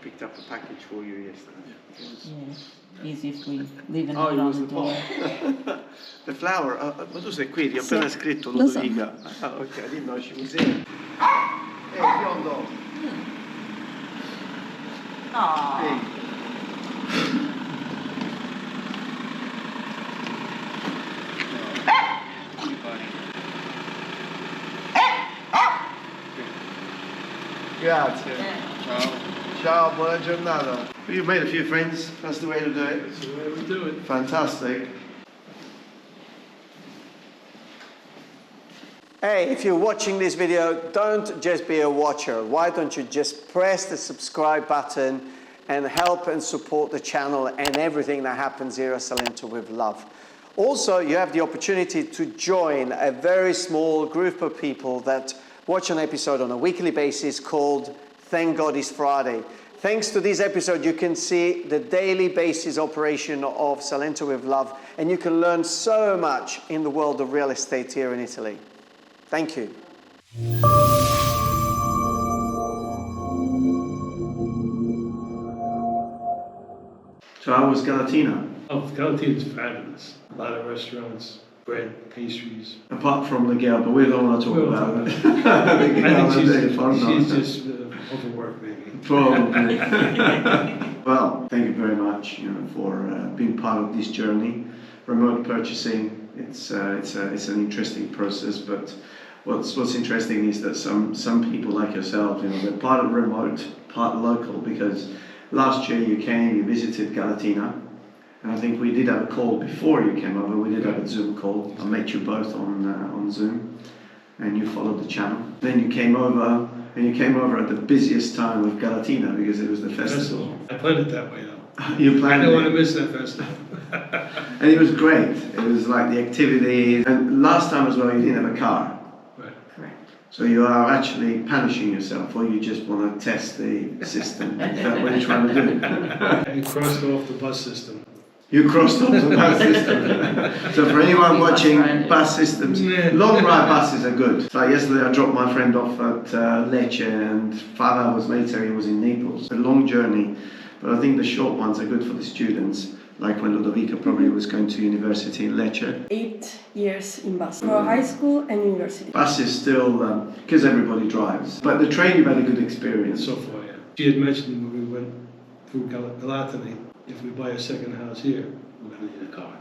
picked up a package for you yesterday. Yeah, easy if we leave a Oh, note it on was the the door. The flower. Ma tu sei qui? Ti ho Sì. appena scritto Lo so. Ludovica. Ah, ok, I didn't know she was here. Ehi, biondo. Aww. Ehi. Grazie. Ciao. Ciao, buona giornata. You've made a few friends. That's the way to do it. That's the way we do it. Fantastic. Hey, if you're watching this video, don't just be a watcher. Why don't you just press the subscribe button and help and support the channel and everything that happens here at Salento with love. Also, you have the opportunity to join a very small group of people that watch an episode on a weekly basis called Thank God It's Friday. Thanks to this episode, you can see the daily basis operation of Salento with Love, and you can learn so much in the world of real estate here in Italy. Thank you. So how was Galatina? Oh, Galatina is fabulous. A lot of restaurants, bread, pastries. Apart from the girl, but we don't want to talk about it. I think she's just overworked, maybe. Probably. Well, thank you very much, for being part of this journey. Remote purchasing, it's an interesting process, but what's interesting is that some people like yourself, they're part of remote, part local, because last year you came, you visited Galatina, and I think we did have a call before you came over. We did have a Zoom call. I met you both on Zoom, and you followed the channel. Then you came over. And you came over at the busiest time of Galatina because it was the festival. I planned it that way, though. You planned I it. don't want to miss that festival. And it was great. It was like the activity. And last time as well, you didn't have a car. Right. Correct. So you are actually punishing yourself, or you just want to test the system. Is that what you're trying to do? I crossed off the bus system. You crossed off the bus system. So for anyone watching bus systems, long ride buses are good. So yesterday I dropped my friend off at Lecce, and 5 hours later he was in Naples. A long journey, but I think the short ones are good for the students. Like when Ludovica probably was going to university in Lecce. 8 years in bus, for high school and university. Bus is still, because everybody drives. But the train, you've had a good experience. So far, yeah. She had mentioned when we went through Galatina, if we buy a second house here, we're going to need a car.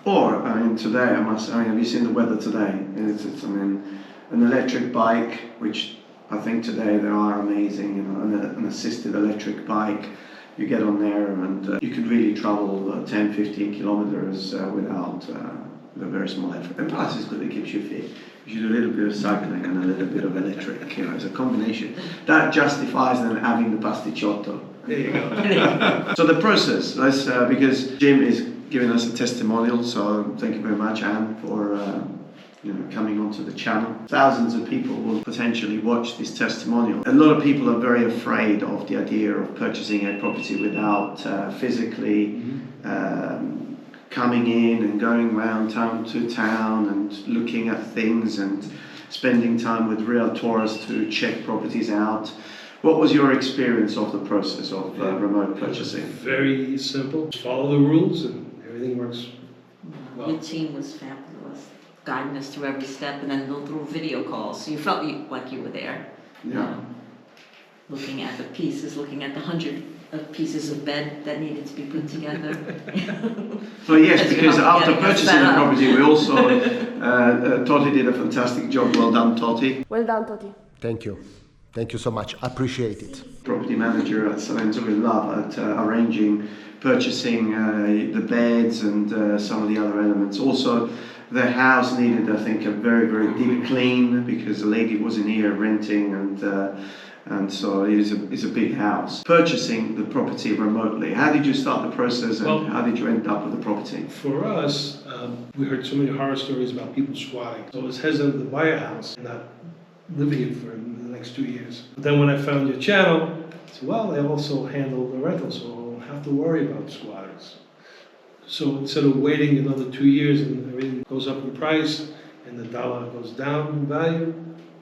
Or, today, have you seen the weather today? It's an electric bike, which I think today they are amazing, an assisted electric bike. You get on there and you could really travel 10, 15 kilometers with a very small effort. And plus it's good, it keeps you fit. You do a little bit of cycling and a little bit of electric, it's a combination. That justifies then having the pasticciotto. There you go. So the process, because Jim is giving us a testimonial, so thank you very much, Anne, for coming onto the channel. Thousands of people will potentially watch this testimonial. A lot of people are very afraid of the idea of purchasing a property without physically coming in and going around town to town and looking at things and spending time with realtors to check properties out. What was your experience of the process of remote purchasing? Very simple. Just follow the rules and everything works well. Your team was fabulous, guiding us through every step, and then through video calls, so you felt like you were there. Yeah. Looking at the pieces, looking at the 100 pieces of bed that needed to be put together. So yes, because after purchasing the property, we also, Totti did a fantastic job. Well done, Totti. Well done, Totti. Thank you. Thank you so much. I appreciate it. Property manager at Salento with love at arranging, purchasing the beds and some of the other elements. Also, the house needed, I think, a very, very deep clean because the lady was in here renting, and so it's a big house. Purchasing the property remotely. How did you start the process, and how did you end up with the property? For us, we heard so many horror stories about people squatting. So I was hesitant to buy a house and not living in for the next 2 years. But then when I found your channel, I said, well, they also handle the rental, so I don't have to worry about squatters. So instead of waiting another 2 years and everything goes up in price and the dollar goes down in value,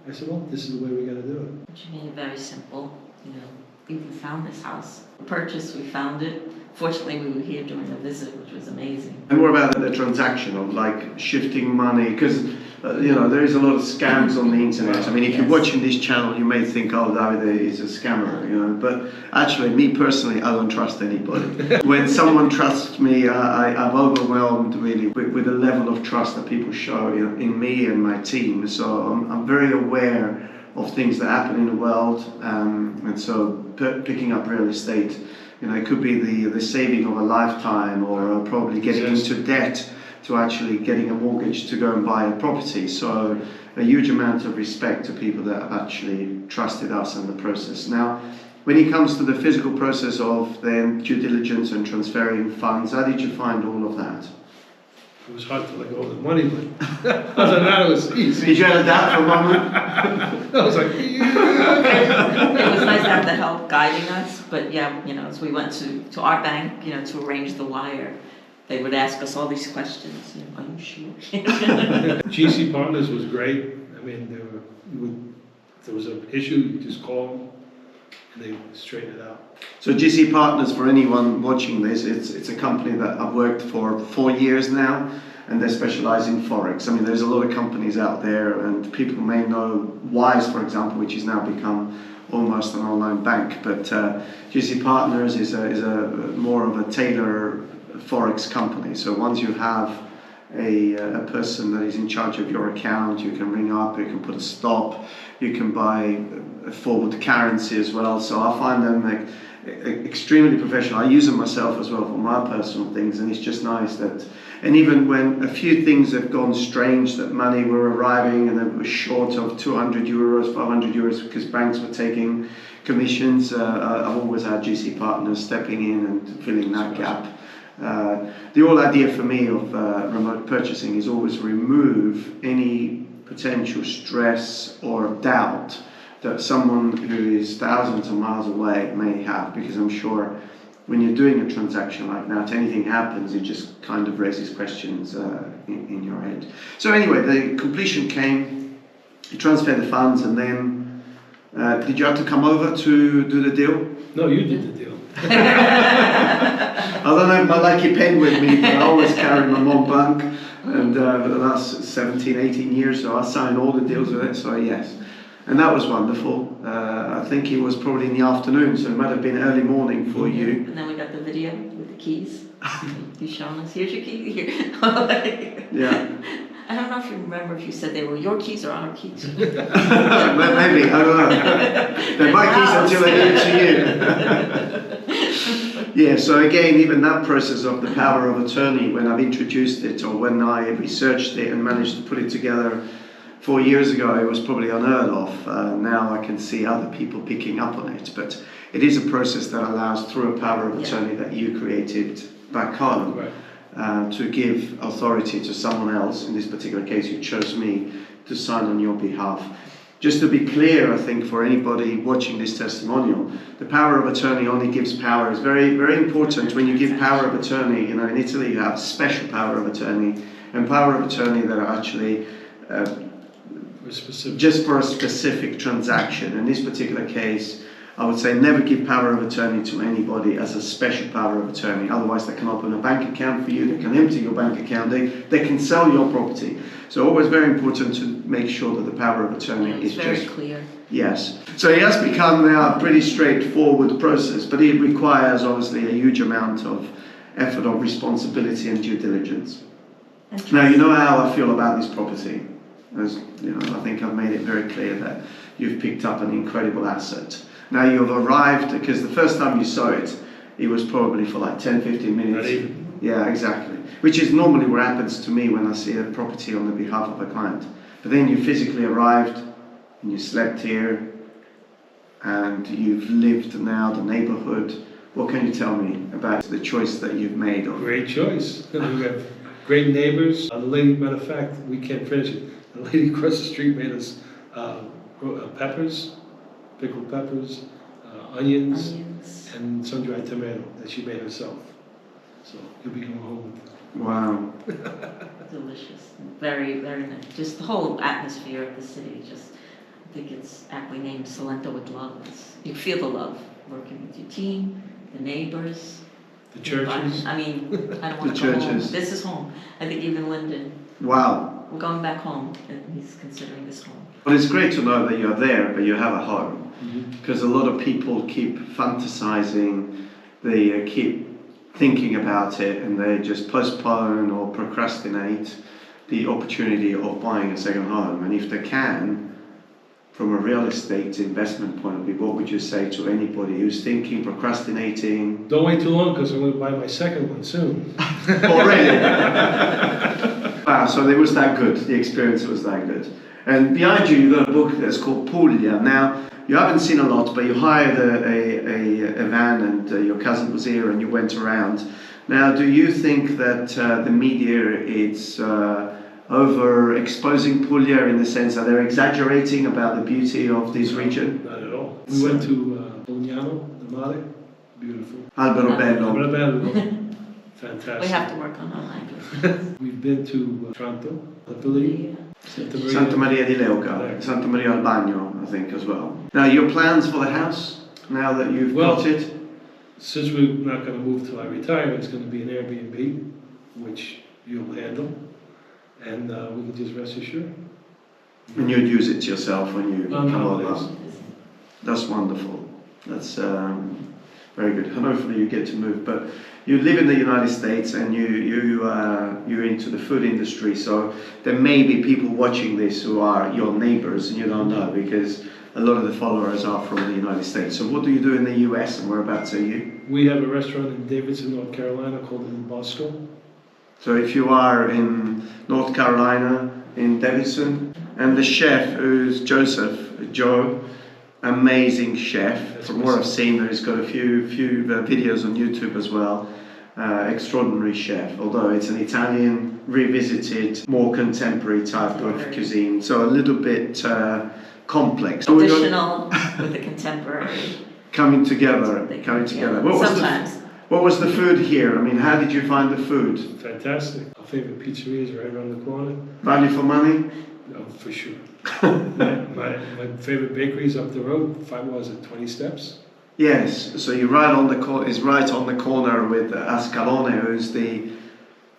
I said, well, this is the way we got to do it. Which made it very simple. you know, we found this house. Purchase, we found it. Fortunately, we were here during the visit, which was amazing. And more about the transaction of like shifting money, because you know, there is a lot of scams on the internet. I mean, if you're watching this channel, you may think, oh, Davide is a scammer, you know, but actually, me personally, I don't trust anybody. When someone trusts me, I'm overwhelmed really with the level of trust that people show in me and my team. So I'm very aware of things that happen in the world, and so picking up real estate, you know, it could be the saving of a lifetime, or probably getting into debt to actually getting a mortgage to go and buy a property. So a huge amount of respect to people that have actually trusted us in the process. Now, when it comes to the physical process of then due diligence and transferring funds, how did you find all of that? It was hard to let go of the money, but other than that, it was easy. Did you have that for a moment? I was like, It was nice to have the help guiding us, but yeah, you know, as we went to our bank, you know, to arrange the wire, they would ask us all these questions. You know, are you sure? GC Partners was great. I mean, if there was an issue, you just call them and they straighten it out. So GC Partners, for anyone watching this, it's a company that I've worked for 4 years now, and they specialize in Forex. I mean, there's a lot of companies out there, and people may know Wise, for example, which has now become almost an online bank. But GC Partners is a more of a tailor Forex company. So once you have a person that is in charge of your account, you can ring up, you can put a stop, you can buy a forward currency as well. So I find them extremely professional. I use them myself as well for my personal things, and it's just nice that, and even when a few things have gone strange, that money were arriving and it was short of 200 euros, 500 euros because banks were taking commissions, I've always had GC Partners stepping in and filling that gap. The whole idea for me of remote purchasing is always remove any potential stress or doubt that someone who is thousands of miles away may have, because I'm sure when you're doing a transaction like that, anything happens, it just kind of raises questions in your head. So anyway, the completion came, you transferred the funds, and then did you have to come over to do the deal? No, you did the deal. I don't have my lucky pen with me, but I always carry my mom bank, and for the last 17, 18 years, so I sign all the deals with it, so yes. And that was wonderful. I think it was probably in the afternoon, so it might have been early morning for you. And then we got the video with the keys. You shown us, here's your key. Here. Yeah. I don't know if you remember if you said they were your keys or our keys. Maybe, I don't know. They're my keys until I give it to you. Yeah, so again, even that process of the power of attorney, when I've introduced it or when I researched it and managed to put it together 4 years ago, it was probably unheard of. Now I can see other people picking up on it, but it is a process that allows, through a power of attorney that you created back home, to give authority to someone else. In this particular case, you chose me to sign on your behalf. Just to be clear, I think for anybody watching this testimonial, the power of attorney only gives power. It's very, very important when you give power of attorney. You know, in Italy you have special power of attorney and power of attorney that are actually just for a specific transaction. In this particular case, I would say never give power of attorney to anybody as a special power of attorney. Otherwise, they can open a bank account for you, they can empty your bank account, they can sell your property. So always very important to make sure that the power of attorney is very just clear. Yes. So it has become now a pretty straightforward process, but it requires obviously a huge amount of effort, of responsibility and due diligence. Now, you know how I feel about this property. As you know, I think I've made it very clear that you've picked up an incredible asset. Now you've arrived, because the first time you saw it, it was probably for like 10, 15 minutes. Not even. Yeah, exactly. Which is normally what happens to me when I see a property on the behalf of a client. But then you physically arrived, and you slept here, and you've lived now the neighborhood. What can you tell me about the choice that you've made? Great choice. We have great neighbors. The lady, matter of fact, we can't finish it. The lady across the street made us peppers, pickled peppers, onions, and sun-dried tomato that she made herself. So you'll be going home with. Wow. Delicious. Very, very nice. Just the whole atmosphere of the city, just think it's aptly named Salento with Love. You feel the love working with your team, the neighbors. The churches. I mean, I don't want The to go home. churches. This is home. I think even Lyndon, Wow. we're going back home, and he's considering this home. Well, it's great to know that you're there, but you have a home. Mhm. Because a lot of people keep fantasizing, they keep thinking about it, and they just postpone or procrastinate the opportunity of buying a second home. And if they can, from a real estate investment point of view, what would you say to anybody who's thinking, procrastinating? Don't wait too long because I'm going to buy my second one soon. Already? Wow, so it was that good, the experience was that good. And behind you, you've got a book that's called Puglia. Now, you haven't seen a lot, but you hired a van, and your cousin was here and you went around. Now, do you think that the media is overexposing Puglia in the sense that they're exaggerating about the beauty of this region? Not at all. We went to Bologna, the Mare. Beautiful. Alberobello. Bello. Fantastic. We have to work on our language. We've been to Otranto, Italy, Santa Maria di Leuca, Santa Maria al Bagno, I think, as well. Now, your plans for the house, now that you've got it? Since we're not going to move till I retire, it's going to be an Airbnb, which you'll handle, and we can just rest assured. And you'd use it yourself when you come over. Nowadays. That's wonderful. That's very good. And hopefully you get to move. But you live in the United States and you're into the food industry, so there may be people watching this who are your neighbors and you don't know, because a lot of the followers are from the United States. So what do you do in the US and whereabouts are you? We have a restaurant in Davidson, North Carolina called El Bosco. So if you are in North Carolina, in Davidson, and the chef who's Joe, amazing chef. From what I've seen, he's got a few videos on YouTube as well. Extraordinary chef, although it's an Italian revisited, more contemporary type of cuisine, so a little bit complex. So Traditional with the contemporary. coming together. Yeah. Sometimes. What was the food here? I mean, how did you find the food? Fantastic. Our favorite pizzeria is right around the corner. Value for money? Oh, for sure. my favorite bakery is up the road. 20 steps? Yes. So you're right on the is right on the corner with Ascalone, who's they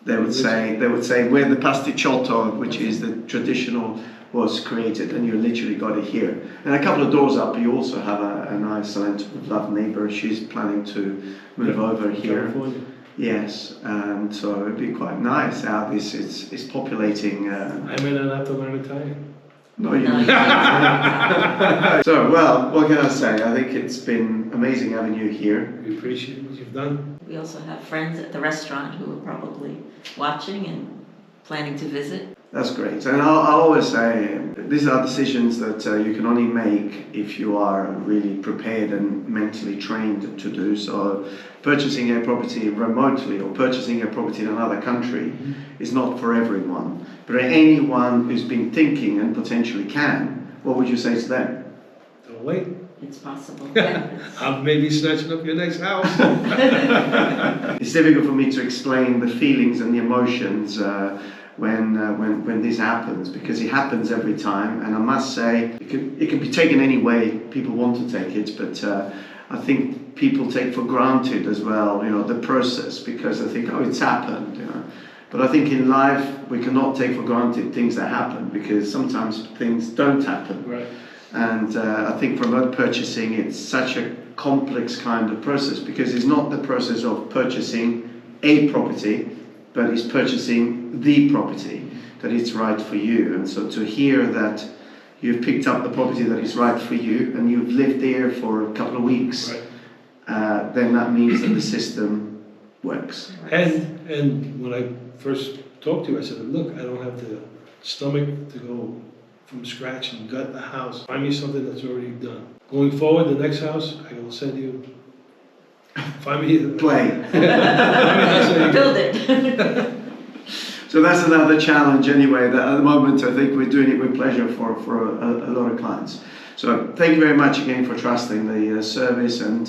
would say where the pasticciotto, which is the traditional, was created, and you literally got it here. And a couple of doors up, you also have a nice Salento with Love neighbor. She's planning to move over here. California. Yes, and so it'd be quite nice how this is populating. I may not have to learn Italian. No, you No, you don't. So, well, what can I say? I think it's been amazing having you here. We appreciate what you've done. We also have friends at the restaurant who are probably watching and planning to visit. That's great. And I'll always say, these are decisions that you can only make if you are really prepared and mentally trained to do so. Purchasing a property remotely or purchasing a property in another country is not for everyone. But anyone who's been thinking and potentially can, what would you say to them? Don't wait. It's possible. I'll maybe snatching up your next house. It's difficult for me to explain the feelings and the emotions when this happens, because it happens every time, and I must say it can be taken any way people want to take it, but I think people take for granted as well, the process, because they think, oh, it's happened, But I think in life we cannot take for granted things that happen, because sometimes things don't happen. Right. And I think remote purchasing, it's such a complex kind of process, because it's not the process of purchasing a property, but it's purchasing the property that is right for you. And so to hear that you've picked up the property that is right for you and you've lived there for a couple of weeks, Right. then that means that the system works. And when I first talked to you, I said, look, I don't have the stomach to go from scratch and gut the house. Find me something that's already done. Going forward, the next house, I will send you. Find me the Play. Build it. So that's another challenge anyway, that at the moment I think we're doing it with pleasure for a lot of clients. So thank you very much again for trusting the service, and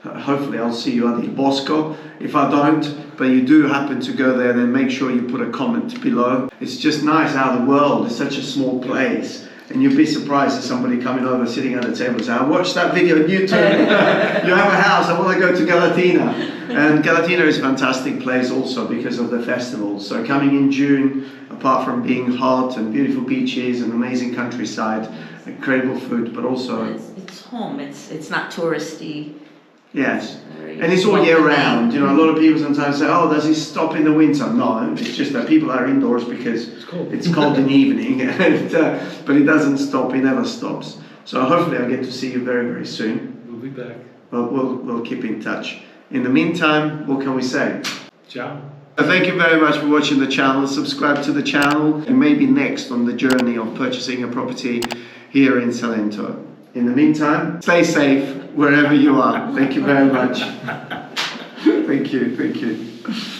hopefully I'll see you at the Bosco. If I don't, but you do happen to go there, then make sure you put a comment below. It's just nice how the world is such a small place, and you'd be surprised at somebody coming over, sitting at the table and saying, I watched that video on YouTube, you have a house, I want to go to Galatina. And Galatina is a fantastic place also because of the festival. So coming in June, apart from being hot and beautiful beaches and amazing countryside, incredible food, but also... It's home, it's not touristy. Yes, and it's all year round. You know, a lot of people sometimes say, oh, does it stop in the winter? No, it's just that people are indoors because it's cold in the evening, and, but it doesn't stop, it never stops. So hopefully I'll get to see you very, very soon. We'll be back. But we'll keep in touch. In the meantime, what can we say? Ciao. Thank you very much for watching the channel. Subscribe to the channel. You may be next on the journey of purchasing a property here in Salento. In the meantime, stay safe wherever you are. Thank you very much. Thank you.